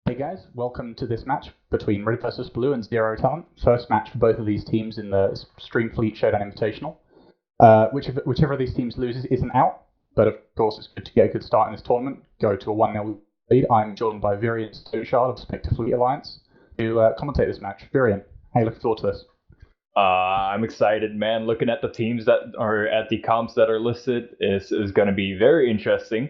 Hey guys, welcome to this match between Red versus Blue and Zero Talent. First match for both of these teams in the Streamfleet Showdown Invitational. Whichever of these teams loses isn't out, but of course it's good to get a good start in this tournament. Go to a 1-0 lead. I'm joined by Virion and Stoneshard of Spectre Fleet Alliance to commentate this match. Virion, how are you looking forward to this? I'm excited, man. Looking at the teams that are at the comps that are listed is going to be very interesting.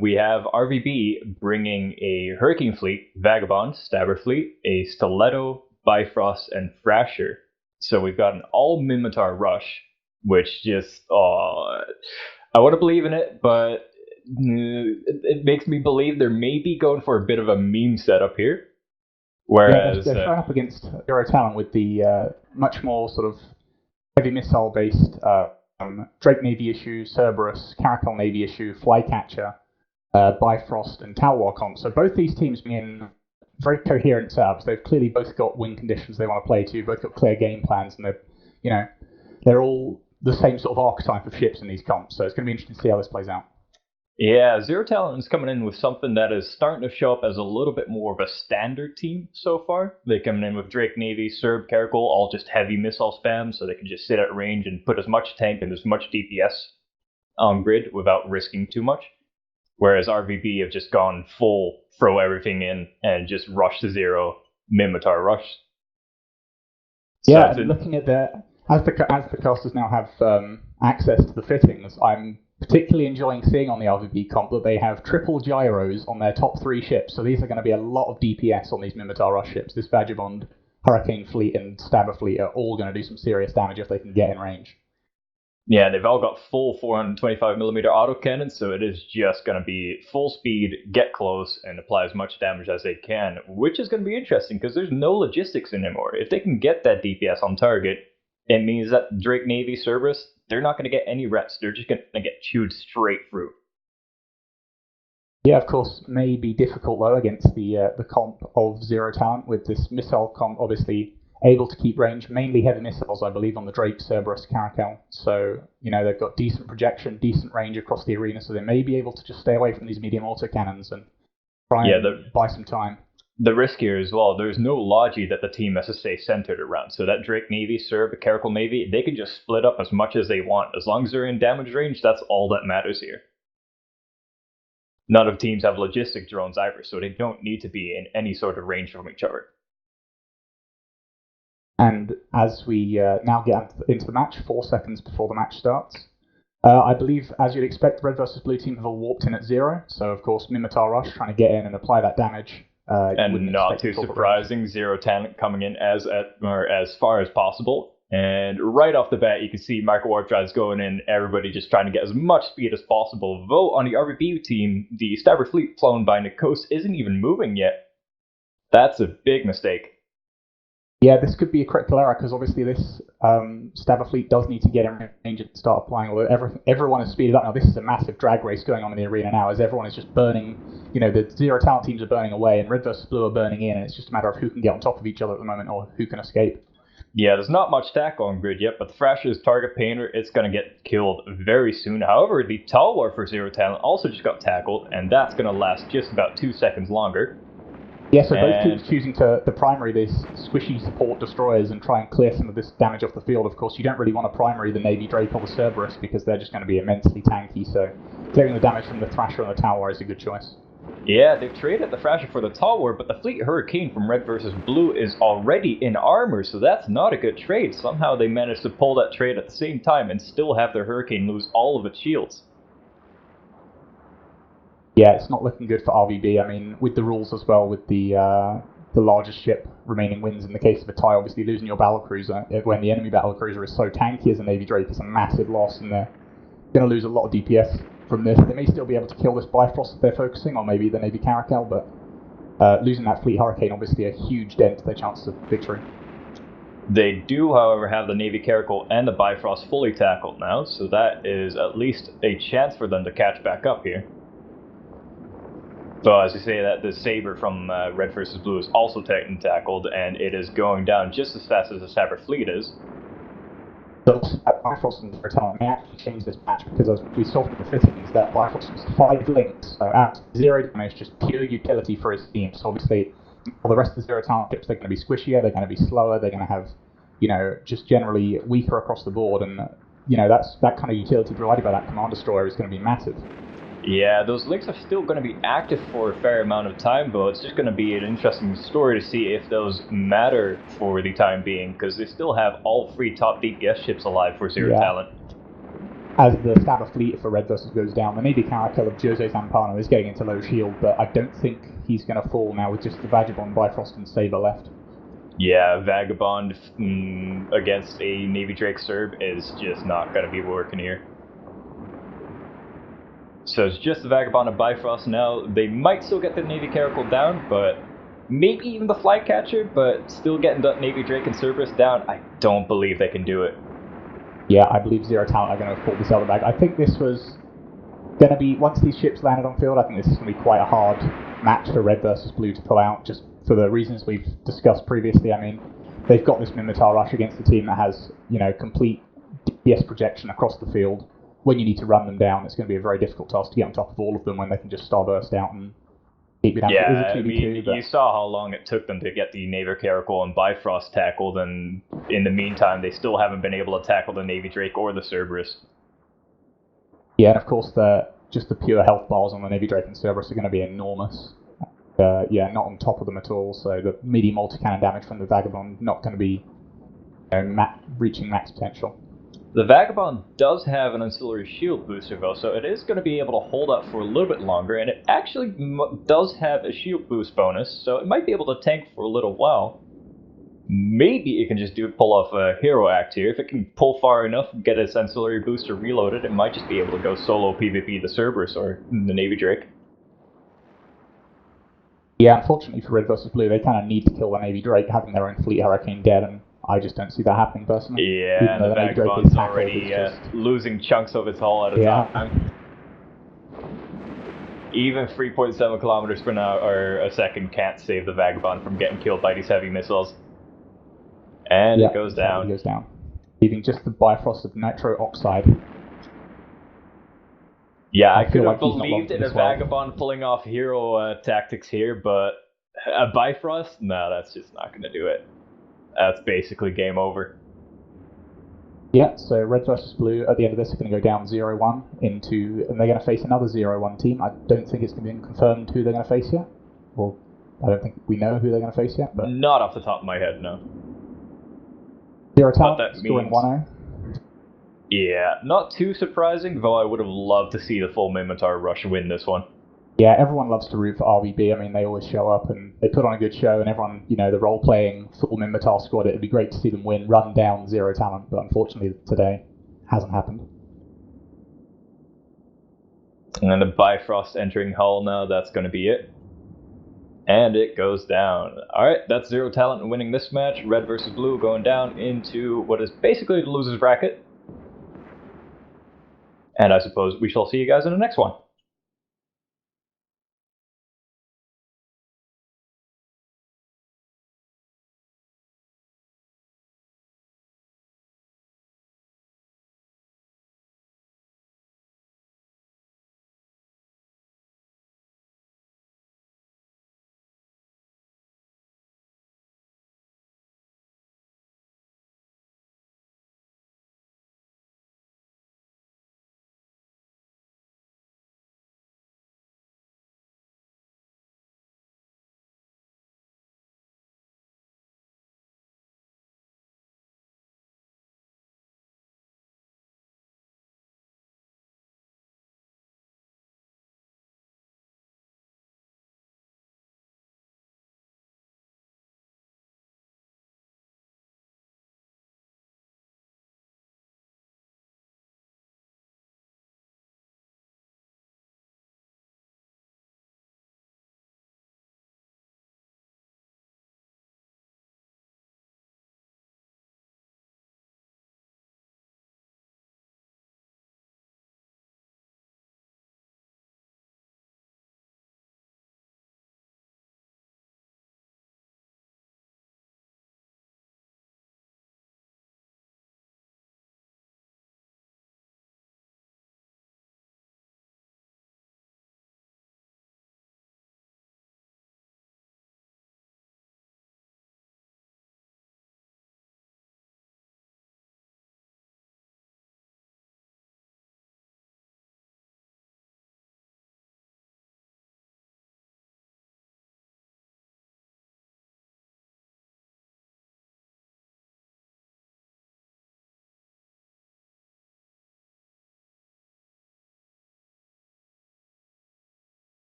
We have RVB bringing a Hurricane fleet, Vagabond, Sabre fleet, a Stiletto, Bifrost, and Thrasher. So we've got an all-Minmatar rush, which just, I want to believe in it, but it makes me believe they're maybe going for a bit of a meme setup here. Whereas they're showing up against Zero Talent with the much more sort of heavy missile-based Drake Navy issue, Cerberus, Caracal Navy issue, Flycatcher, Bifrost, and Talwar comp. So both these teams being very coherent setups. They've clearly both got win conditions they want to play to, both got clear game plans, and they're all the same sort of archetype of ships in these comps. So it's going to be interesting to see how this plays out. Yeah, Zero Talent is coming in with something that is starting to show up as a little bit more of a standard team so far. They coming in with Drake Navy, Serb, Caracal, all just heavy missile spam, so they can just sit at range and put as much tank and as much DPS on grid without risking too much. Whereas RVB have just gone full, throw everything in, and just rush to zero, Minmatar rush. So yeah, looking at as the casters now have access to the fittings, I'm particularly enjoying seeing on the RVB comp that they have triple gyros on their top 3 ships. So these are going to be a lot of DPS on these Minmatar rush ships. This Vagabond, Hurricane fleet, and Sabre fleet are all going to do some serious damage if they can get in range. Yeah, they've all got full 425mm autocannons, so it is just going to be full speed, get close, and apply as much damage as they can, which is going to be interesting because there's no logistics anymore. If they can get that DPS on target, it means that Drake Navy, Cerberus, they're not going to get any reps. They're just going to get chewed straight through. Yeah, of course, may be difficult though against the comp of Zero Talent with this missile comp, obviously able to keep range, mainly heavy missiles, I believe, on the Drake, Cerberus, Caracal. So, they've got decent projection, decent range across the arena, so they may be able to just stay away from these medium autocannons and try and buy some time. The risk here as well, there's no logi that the team has to stay centered around. So that Drake Navy, Serb, Caracal Navy, they can just split up as much as they want. As long as they're in damage range, that's all that matters here. None of the teams have logistic drones either, so they don't need to be in any sort of range from each other. And as we now get into the match, 4 seconds before the match starts, I believe, as you'd expect, the Red versus Blue team have all warped in at 0. So, of course, Minmatar Rush trying to get in and apply that damage. And not too surprising, Zero Talent coming in as far as possible. And right off the bat, you can see Micro Warp Drives going in, everybody just trying to get as much speed as possible. Though on the RVB team, the Sabre fleet flown by Nikos isn't even moving yet. That's a big mistake. Yeah, this could be a critical error because obviously this Sabre fleet does need to get in range and start applying. Although everyone is speeded up now, this is a massive drag race going on in the arena now as everyone is just burning. The Zero Talent teams are burning away and Red versus Blue are burning in, and it's just a matter of who can get on top of each other at the moment or who can escape. Yeah, there's not much tack on grid yet, but Thrasher's target painter, it's going to get killed very soon. However, the Talwar for Zero Talent also just got tackled, and that's going to last just about 2 seconds longer. Yeah, so both teams choosing to primary these squishy support destroyers and try and clear some of this damage off the field. Of course, you don't really want to primary the Navy Drake or the Cerberus because they're just going to be immensely tanky, so clearing the damage from the Thrasher and the Talwar is a good choice. Yeah, they've traded the Thrasher for the Talwar, but the Fleet Hurricane from Red versus Blue is already in armor, so that's not a good trade. Somehow they managed to pull that trade at the same time and still have their Hurricane lose all of its shields. Yeah, it's not looking good for RVB. I mean, with the rules as well, with the largest ship remaining wins in the case of a tie, obviously losing your battlecruiser when the enemy battlecruiser is so tanky as a Navy Drake is a massive loss, and they're going to lose a lot of DPS from this. They may still be able to kill this Bifrost if they're focusing, or maybe the Navy Caracal, but losing that Fleet Hurricane obviously a huge dent to their chances of victory. They do, however, have the Navy Caracal and the Bifrost fully tackled now, so that is at least a chance for them to catch back up here. So as you say that, the Sabre from Red versus Blue is also tackled, and it is going down just as fast as the Sabre fleet is. So Bifrost and Zero Talent may actually change this match because as we saw from the fittings that Bifrost was 5 links, so at 0 damage, just pure utility for his team. So obviously, all the rest of the Zero Talent ships, they're going to be squishier, they're going to be slower, they're going to have, just generally weaker across the board, and that kind of utility provided by that Command Destroyer is going to be massive. Yeah, those links are still going to be active for a fair amount of time, though. It's just going to be an interesting story to see if those matter for the time being, because they still have all 3 top DPS ships alive for Zero Talent. As the Sabre fleet for Red versus goes down, the maybe Caracal of Jose Zampano is getting into low shield, but I don't think he's going to fall now with just the Vagabond, Bifrost, and Sabre left. Yeah, Vagabond against a Navy Drake Serb is just not going to be working here. So it's just the Vagabond and Bifrost now. They might still get the Navy Caracal down, but maybe even the Flycatcher, but still getting the Navy Drake and Cerberus down, I don't believe they can do it. Yeah, I believe Zero Talent are going to pull this out of the bag. I think this was going to be, once these ships landed on field, I think this is going to be quite a hard match for Red versus Blue to pull out, just for the reasons we've discussed previously. I mean, they've got this Minotaur rush against a team that has, complete DPS projection across the field. When you need to run them down, it's going to be a very difficult task to get on top of all of them when they can just starburst out and keep it down. Yeah, you saw how long it took them to get the Navy Caracal and Bifrost tackled, and in the meantime, they still haven't been able to tackle the Navy Drake or the Cerberus. Yeah, and of course, the pure health bars on the Navy Drake and Cerberus are going to be enormous. Not on top of them at all, so the medium multi-cannon damage from the Vagabond not going to be reaching max potential. The Vagabond does have an ancillary shield booster though, so it is going to be able to hold up for a little bit longer, and it actually does have a shield boost bonus, so it might be able to tank for a little while. Maybe it can just pull off a hero act here. If it can pull far enough and get its ancillary booster reloaded, it might just be able to go solo PvP the Cerberus or the Navy Drake. Yeah, unfortunately for Red versus Blue, they kind of need to kill the Navy Drake, having their own fleet Hurricane dead, and I just don't see that happening personally. Yeah, and the Vagabond's already losing chunks of its hull at a time. Even 3.7 kilometers per hour or a second can't save the Vagabond from getting killed by these heavy missiles. And it goes down. It goes down. Leaving just the Bifrost of Nitro Oxide. Yeah, I could have believed in a Vagabond pulling off hero tactics here, but a Bifrost? No, that's just not going to do it. That's basically game over. Yeah, so Red versus Blue at the end of this are going to go down 0-1 and they're going to face another 0-1 team. I don't think it's going to be confirmed who they're going to face yet. Well, I don't think we know who they're going to face yet. But not off the top of my head, no. Zero Talent scoring 1-0. Yeah, not too surprising, though I would have loved to see the full Minotaur rush win this one. Yeah, everyone loves to root for RVB. I mean, they always show up and they put on a good show, and everyone, the role-playing full Minotaur squad, it'd be great to see them win, run down Zero Talent, but unfortunately today hasn't happened. And then the Bifrost entering hull now, that's going to be it. And it goes down. Alright, that's Zero Talent winning this match. Red versus Blue going down into what is basically the loser's bracket. And I suppose we shall see you guys in the next one.